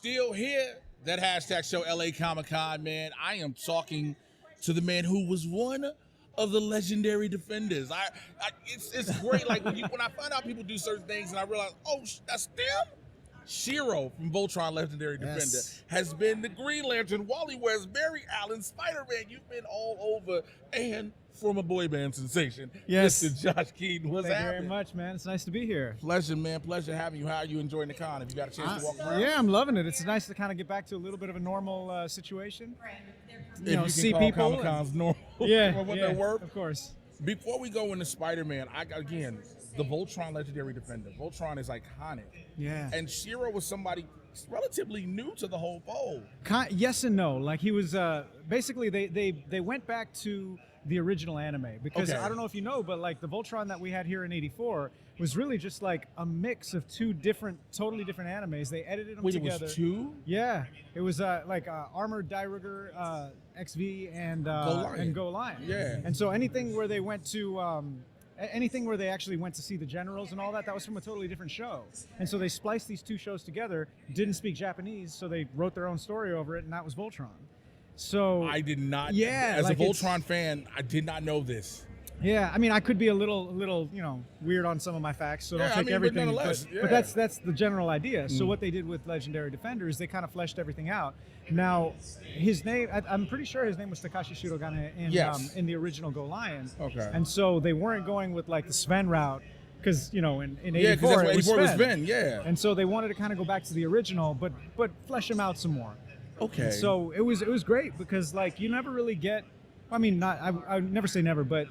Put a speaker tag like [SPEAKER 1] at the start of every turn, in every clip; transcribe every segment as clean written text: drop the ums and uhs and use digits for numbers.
[SPEAKER 1] still here. That hashtag show LA Comic Con, man. I am talking to the man who was one of the legendary defenders. It's great. Like when I find out people do certain things and I realize, oh, that's them. Shiro from Voltron, legendary defender, has been the Green Lantern, Wally West, Barry Allen, Spider-Man. You've been all over, and former boy band sensation, Mr. Josh Keaton. What's happening?
[SPEAKER 2] Thank you very much, man. It's nice to be here.
[SPEAKER 1] Pleasure, man. Pleasure having you. How are you enjoying the con? Have you got a chance to walk around?
[SPEAKER 2] Yeah, I'm loving it. It's nice to kind of get back to a little bit of a normal situation.
[SPEAKER 1] You know,
[SPEAKER 2] see people.
[SPEAKER 1] Comic-Cons normal.
[SPEAKER 2] Yeah,
[SPEAKER 1] what they work.
[SPEAKER 2] Of course.
[SPEAKER 1] Before we go into Spider-Man, again, the Voltron legendary defender. Voltron is iconic.
[SPEAKER 2] Yeah.
[SPEAKER 1] And Shiro was somebody relatively new to the whole fold.
[SPEAKER 2] Yes and no. Like he was basically they went back to the original anime because I don't know if you know, but like the Voltron that we had here in '84 was really just like a mix of two totally different animes. They edited them together.
[SPEAKER 1] It was two?
[SPEAKER 2] Yeah, it was like Armored Dyrugger, XV, and Go Lion.
[SPEAKER 1] Yeah.
[SPEAKER 2] And so anything where they went to. Anything where they actually went to see the generals and all that, that was from a totally different show. And so they spliced these two shows together, didn't speak Japanese, so they wrote their own story over it, and that was Voltron. So
[SPEAKER 1] I did not,
[SPEAKER 2] yeah,
[SPEAKER 1] as
[SPEAKER 2] like
[SPEAKER 1] a Voltron fan, I did not know this.
[SPEAKER 2] Yeah, I mean, I could be a little, weird on some of my facts, so don't take everything. But that's the general idea. So what they did with Legendary Defender is they kind of fleshed everything out. Now, his name, I'm pretty sure his name was Takashi Shirogane in the original Go Lion.
[SPEAKER 1] Okay.
[SPEAKER 2] And so they weren't going with like the Sven route, because in '84
[SPEAKER 1] it was Sven. Yeah.
[SPEAKER 2] And so they wanted to kind of go back to the original, but flesh him out some more.
[SPEAKER 1] Okay.
[SPEAKER 2] And so it was great because like you never really get, I mean, I never say never, but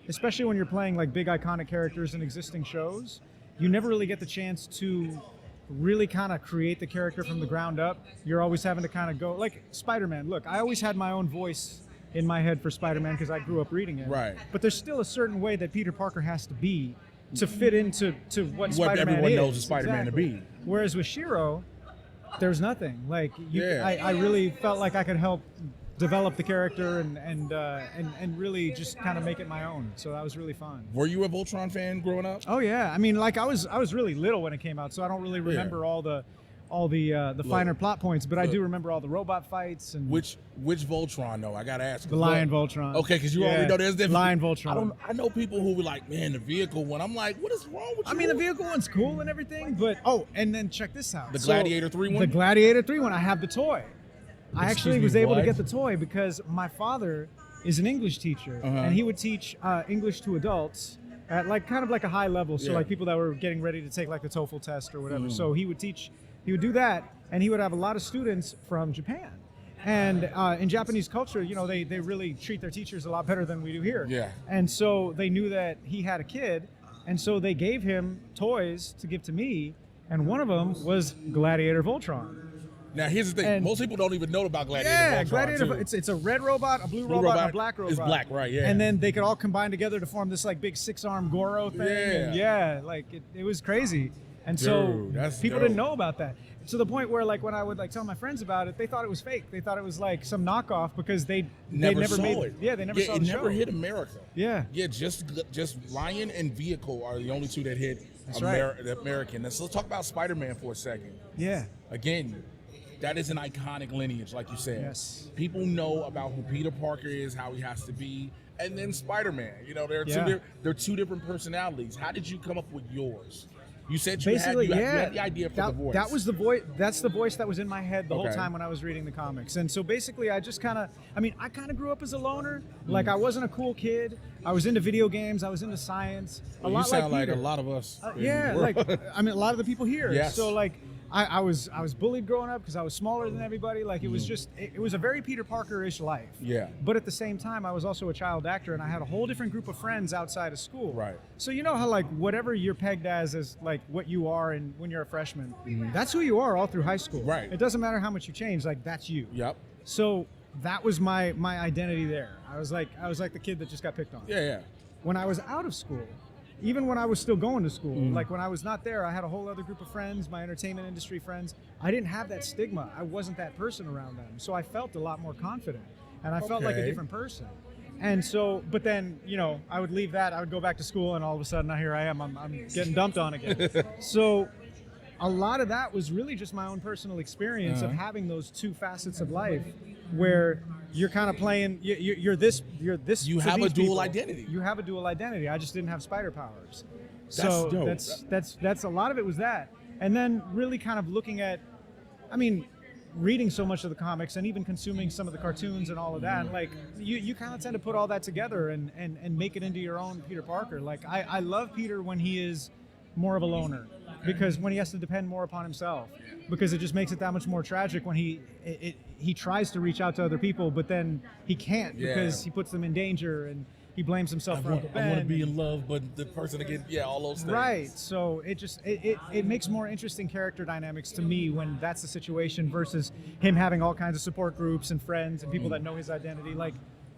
[SPEAKER 2] especially when you're playing like big iconic characters in existing shows, you never really get the chance to really kind of create the character from the ground up. You're always having to kind of go, like Spider-Man. Look, I always had my own voice in my head for Spider-Man because I grew up reading it.
[SPEAKER 1] Right.
[SPEAKER 2] But there's still a certain way that Peter Parker has to be to fit into what Spider-Man
[SPEAKER 1] everyone
[SPEAKER 2] is.
[SPEAKER 1] knows Spider-Man to be.
[SPEAKER 2] Whereas with Shiro, there's nothing. Like I really felt like I could help develop the character and really just kind of make it my own. So that was really fun.
[SPEAKER 1] Were you a Voltron fan growing up?
[SPEAKER 2] Oh yeah, I mean, like I was really little when it came out, so I don't really remember all the finer plot points, but I do remember all the robot fights and
[SPEAKER 1] which Voltron though. I gotta ask.
[SPEAKER 2] The Lion Voltron.
[SPEAKER 1] Okay, because you already know there's different.
[SPEAKER 2] Lion Voltron.
[SPEAKER 1] I know people who were like, man, the vehicle one. I'm like, what is wrong with you?
[SPEAKER 2] I mean, the vehicle one's cool and everything, but and then check this out.
[SPEAKER 1] The Gladiator 3 one.
[SPEAKER 2] The Gladiator 3 one. I have the toy. I actually was able to
[SPEAKER 1] what?
[SPEAKER 2] get the toy because my father is an English teacher, and he would teach English to adults at like kind of like a high level. So like people that were getting ready to take like the TOEFL test or whatever. So he would do that, and he would have a lot of students from Japan. And in Japanese culture, you know, they really treat their teachers a lot better than we do here.
[SPEAKER 1] Yeah.
[SPEAKER 2] And so they knew that he had a kid, and so they gave him toys to give to me, and one of them was Gladiator Voltron.
[SPEAKER 1] Now here's the thing: most people don't even know about Gladiator.
[SPEAKER 2] Yeah,
[SPEAKER 1] Voltron
[SPEAKER 2] Gladiator.
[SPEAKER 1] too.
[SPEAKER 2] It's a red robot, a blue robot, and a black robot.
[SPEAKER 1] It's black, right? Yeah.
[SPEAKER 2] And then they could all combine together to form this like big 6-arm Goro thing.
[SPEAKER 1] Yeah.
[SPEAKER 2] And like it was crazy. And
[SPEAKER 1] Dude,
[SPEAKER 2] so
[SPEAKER 1] that's
[SPEAKER 2] people
[SPEAKER 1] dope.
[SPEAKER 2] didn't know about that. To the point where like when I would like tell my friends about it, they thought it was fake. They thought it was like some knockoff because they never
[SPEAKER 1] saw
[SPEAKER 2] made
[SPEAKER 1] it.
[SPEAKER 2] Yeah, they never saw the show.
[SPEAKER 1] It never hit America.
[SPEAKER 2] Yeah.
[SPEAKER 1] Yeah, just Lion and Vehicle are the only two that hit
[SPEAKER 2] right.
[SPEAKER 1] American. Let's talk about Spider-Man for a second.
[SPEAKER 2] Yeah.
[SPEAKER 1] Again, that is an iconic lineage, like you said.
[SPEAKER 2] Yes.
[SPEAKER 1] People know about who Peter Parker is, how he has to be, and then Spider-Man. You know, there are two different personalities. How did you come up with yours? You said you had the idea for the voice.
[SPEAKER 2] That was the voice. That's the voice that was in my head the whole time when I was reading the comics. And so basically, I just kind of grew up as a loner. Like I wasn't a cool kid. I was into video games. I was into science.
[SPEAKER 1] You sound like a lot of us.
[SPEAKER 2] Like I mean, a lot of the people here.
[SPEAKER 1] Yes.
[SPEAKER 2] So like. I was bullied growing up because I was smaller than everybody. Like it was just it was a very Peter Parker-ish life.
[SPEAKER 1] Yeah.
[SPEAKER 2] But at the same time, I was also a child actor, and I had a whole different group of friends outside of school.
[SPEAKER 1] Right.
[SPEAKER 2] So you know how like whatever you're pegged as like what you are, and when you're a freshman, that's who you are all through high school.
[SPEAKER 1] Right.
[SPEAKER 2] It doesn't matter how much you change. Like that's you.
[SPEAKER 1] Yep.
[SPEAKER 2] So that was my identity there. I was like the kid that just got picked on.
[SPEAKER 1] Yeah.
[SPEAKER 2] When I was out of school. Even when I was still going to school, like when I was not there, I had a whole other group of friends, my entertainment industry friends. I didn't have that stigma. I wasn't that person around them. So I felt a lot more confident, and I felt like a different person. And so, but then, you know, I would leave that, I would go back to school, and all of a sudden, here I am, I'm getting dumped on again. So a lot of that was really just my own personal experience of having those two facets of life, where you're kind of playing. You're this.
[SPEAKER 1] You have a dual identity.
[SPEAKER 2] You have a dual identity. I just didn't have spider powers.
[SPEAKER 1] That's
[SPEAKER 2] So
[SPEAKER 1] dope.
[SPEAKER 2] that's a lot of it was that, and then really kind of looking at, I mean, reading so much of the comics and even consuming some of the cartoons and all of that, like you kind of tend to put all that together and make it into your own Peter Parker. Like I love Peter when he is more of a loner, because when he has to depend more upon himself, because it just makes it that much more tragic when he tries to reach out to other people, but then he can't because he puts them in danger and he blames himself for Uncle Ben.
[SPEAKER 1] I want to be in love, but the person again, all those things.
[SPEAKER 2] Right. So it just it makes more interesting character dynamics to me when that's the situation versus him having all kinds of support groups and friends and people that know his identity. Like,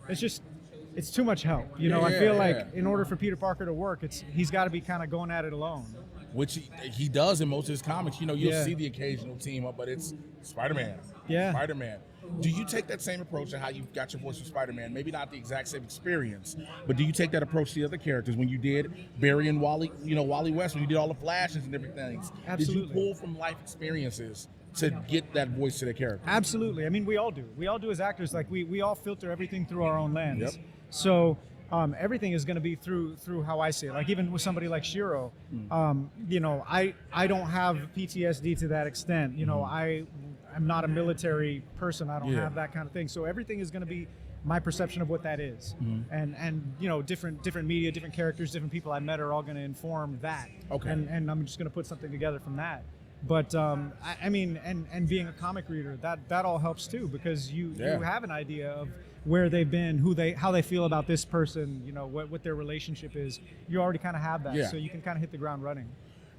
[SPEAKER 2] it's too much help. You know, I feel like in order for Peter Parker to work, he's got to be kind of going at it alone.
[SPEAKER 1] Which he does in most of his comics. You know, you'll see the occasional team up, but it's Spider-Man.
[SPEAKER 2] Yeah.
[SPEAKER 1] Spider-Man. Do you take that same approach to how you got your voice for Spider-Man? Maybe not the exact same experience, but do you take that approach to the other characters when you did Barry and Wally, Wally West, when you did all the flashes and different things?
[SPEAKER 2] Absolutely.
[SPEAKER 1] Did you pull from life experiences to get that voice to the character?
[SPEAKER 2] Absolutely. I mean, we all do. We all do as actors. Like we all filter everything through our own lens.
[SPEAKER 1] Yep.
[SPEAKER 2] So everything is going to be through how I see it. Like even with somebody like Shiro, I don't have PTSD to that extent. You know, I'm not a military person. I don't have that kind of thing. So everything is going to be my perception of what that is. And different media, different characters, different people I met are all going to inform that.
[SPEAKER 1] Okay.
[SPEAKER 2] And I'm just going to put something together from that. But I mean, and being a comic reader, that all helps too, because you have an idea of where they've been, how they feel about this person, what their relationship is. You already kind of have that, so you can kind of hit the ground running.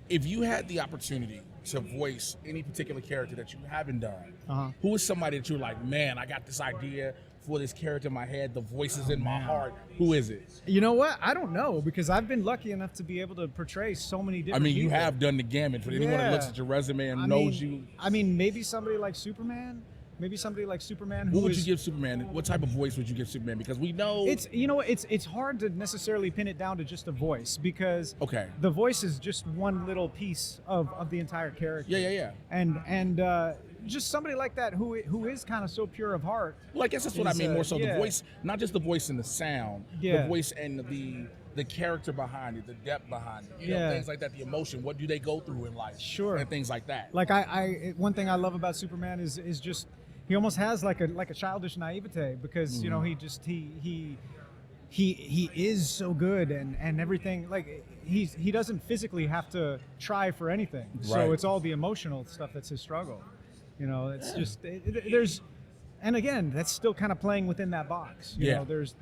[SPEAKER 1] If you had the opportunity to voice any particular character that you haven't done, who is somebody that you're like, man, I got this idea for this character in my head, the voice is in my heart. Who is it?
[SPEAKER 2] You know what? I don't know, because I've been lucky enough to be able to portray so many different people.
[SPEAKER 1] You have done the gamut. For anyone that looks at your resume and knows you.
[SPEAKER 2] I mean, maybe somebody like Superman.
[SPEAKER 1] Who would you give Superman? What type of voice would you give Superman? Because we know
[SPEAKER 2] it's hard to necessarily pin it down to just a voice, because the voice is just one little piece of the entire character.
[SPEAKER 1] Yeah.
[SPEAKER 2] And just somebody like that who is kind of so pure of heart.
[SPEAKER 1] Well, I guess that's what I mean. More so the voice, not just the voice and the sound, the voice and the character behind it, the depth behind it, things like that, the emotion. What do they go through in life?
[SPEAKER 2] Sure.
[SPEAKER 1] And things like that.
[SPEAKER 2] Like one thing I love about Superman is just he almost has like a childish naivete, because he is so good and everything. Like he doesn't physically have to try for anything. So it's all the emotional stuff that's his struggle. It's just there's, and again, that's still kind of playing within that box. You know, there's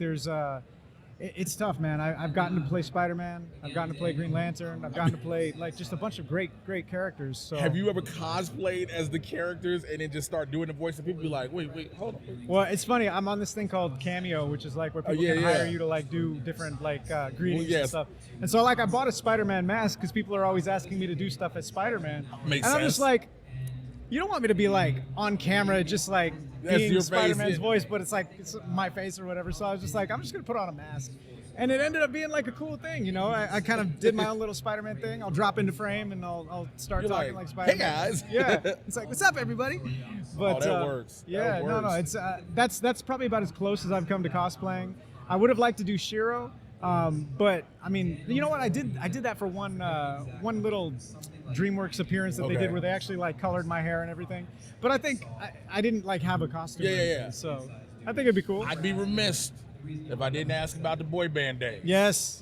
[SPEAKER 2] it's tough, man. I've gotten to play Spider-Man. I've gotten to play Green Lantern. I've gotten to play like just a bunch of great characters. So
[SPEAKER 1] have you ever cosplayed as the characters and then just start doing the voice and people be like, wait, hold on.
[SPEAKER 2] Well, it's funny. I'm on this thing called Cameo, which is like where people can hire you to like do different like greetings and stuff. And so like I bought a Spider-Man mask because people are always asking me to do stuff as Spider-Man.
[SPEAKER 1] Makes
[SPEAKER 2] and I'm
[SPEAKER 1] sense.
[SPEAKER 2] just like, you don't want me to be like on camera just like being Spider-Man's voice, but it's like it's my face or whatever. So I was just like, I'm just gonna put on a mask, and it ended up being like a cool thing. I kind of did my own little Spider-Man thing. I'll drop into frame and I'll start talking like Spider-Man.
[SPEAKER 1] Hey guys,
[SPEAKER 2] it's like, what's up, everybody? But
[SPEAKER 1] that works.
[SPEAKER 2] Yeah,
[SPEAKER 1] that works.
[SPEAKER 2] No, it's that's probably about as close as I've come to cosplaying. I would have liked to do Shiro, but I mean, you know what? I did that for one little DreamWorks appearance that they did, where they actually like colored my hair and everything. But I think I didn't like have a costume.
[SPEAKER 1] Yeah.
[SPEAKER 2] So I think it'd be cool.
[SPEAKER 1] I'd be remiss if I didn't ask about the boy band days.
[SPEAKER 2] Yes.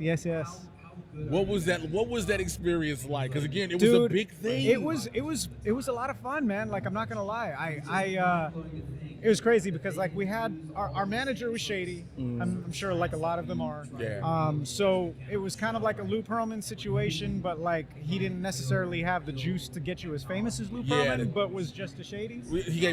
[SPEAKER 1] What was that experience like? Because again, it was a big thing.
[SPEAKER 2] It was a lot of fun, man. Like, I'm not gonna lie. It was crazy because like we had our manager was shady. I'm sure like a lot of them are.
[SPEAKER 1] Yeah.
[SPEAKER 2] So it was kind of like a Lou Pearlman situation, but like he didn't necessarily have the juice to get you as famous as Lou Pearlman, but was just a shady.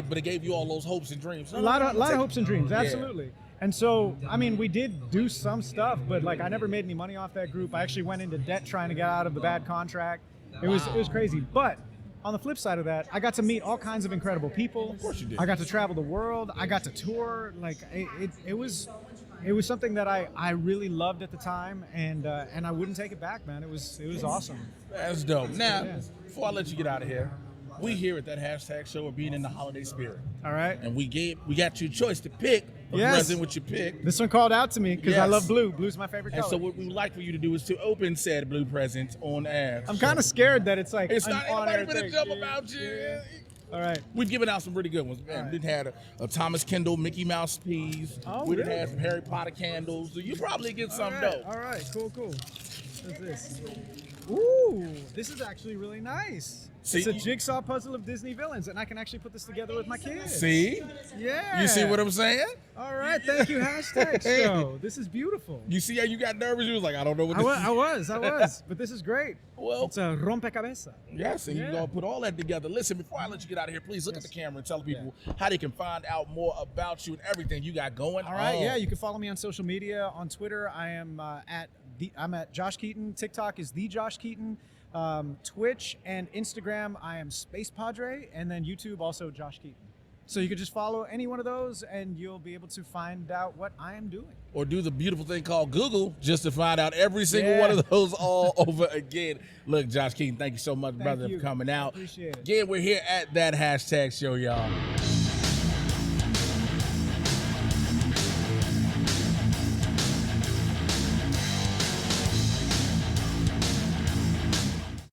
[SPEAKER 1] But it gave you all those hopes and dreams.
[SPEAKER 2] A lot of hopes and dreams, absolutely. Yeah. And so, I mean, we did do some stuff, but like I never made any money off that group. I actually went into debt trying to get out of the bad contract. It was crazy. But on the flip side of that, I got to meet all kinds of incredible people.
[SPEAKER 1] Of course you did.
[SPEAKER 2] I got to travel the world. I got to tour. Like it was it was something that I really loved at the time, and I wouldn't take it back, man. It was awesome.
[SPEAKER 1] That's dope. Now,
[SPEAKER 2] Yeah.
[SPEAKER 1] before I let you get out of here, we here at that hashtag show are being in the holiday spirit.
[SPEAKER 2] All right.
[SPEAKER 1] And we got you a choice to pick a
[SPEAKER 2] Yes.
[SPEAKER 1] present with your pick.
[SPEAKER 2] This one called out to me because I
[SPEAKER 1] Yes.
[SPEAKER 2] love blue. Blue's my favorite
[SPEAKER 1] And
[SPEAKER 2] color.
[SPEAKER 1] so what we would like for you to do is to open said blue present on air.
[SPEAKER 2] I'm kind of scared that it's like
[SPEAKER 1] It's
[SPEAKER 2] an
[SPEAKER 1] not ain't
[SPEAKER 2] on-air
[SPEAKER 1] nobody
[SPEAKER 2] thing.
[SPEAKER 1] finna jump
[SPEAKER 2] Yeah,
[SPEAKER 1] about you.
[SPEAKER 2] yeah. All right.
[SPEAKER 1] We've given out some really good ones. Man,
[SPEAKER 2] All right.
[SPEAKER 1] we had a Thomas Kendall Mickey Mouse piece.
[SPEAKER 2] Oh,
[SPEAKER 1] we done
[SPEAKER 2] really?
[SPEAKER 1] had some Harry Potter candles. So you probably get something
[SPEAKER 2] All right.
[SPEAKER 1] dope.
[SPEAKER 2] All right. Cool. What's this? Ooh, this is actually really nice.
[SPEAKER 1] See,
[SPEAKER 2] It's a jigsaw puzzle of Disney villains, and I can actually put this together with my kids.
[SPEAKER 1] See?
[SPEAKER 2] Yeah.
[SPEAKER 1] You see what I'm saying?
[SPEAKER 2] All right. Thank you, hashtag show. This is beautiful.
[SPEAKER 1] You see how you got nervous? You was like, I don't know what this
[SPEAKER 2] I was. But this is great.
[SPEAKER 1] Well,
[SPEAKER 2] It's a rompecabezas.
[SPEAKER 1] yes, and
[SPEAKER 2] Yeah.
[SPEAKER 1] you're going to put all that together. Listen, before I let you get out of here, please look at the camera and tell people how they can find out more about you and everything you got going
[SPEAKER 2] All right,
[SPEAKER 1] on.
[SPEAKER 2] yeah, you can follow me on social media. On Twitter, I am I'm at Josh Keaton. TikTok is the Josh Keaton. Twitch and Instagram, I am Space Padre, and then YouTube also Josh Keaton. So you could just follow any one of those, and you'll be able to find out what I am doing.
[SPEAKER 1] Or do the beautiful thing called Google just to find out every single
[SPEAKER 2] Yeah.
[SPEAKER 1] one of those all over again. Look, Josh Keaton, thank you so much,
[SPEAKER 2] Thank
[SPEAKER 1] brother,
[SPEAKER 2] you.
[SPEAKER 1] for coming out.
[SPEAKER 2] Appreciate it.
[SPEAKER 1] Again, we're here at that hashtag show, y'all.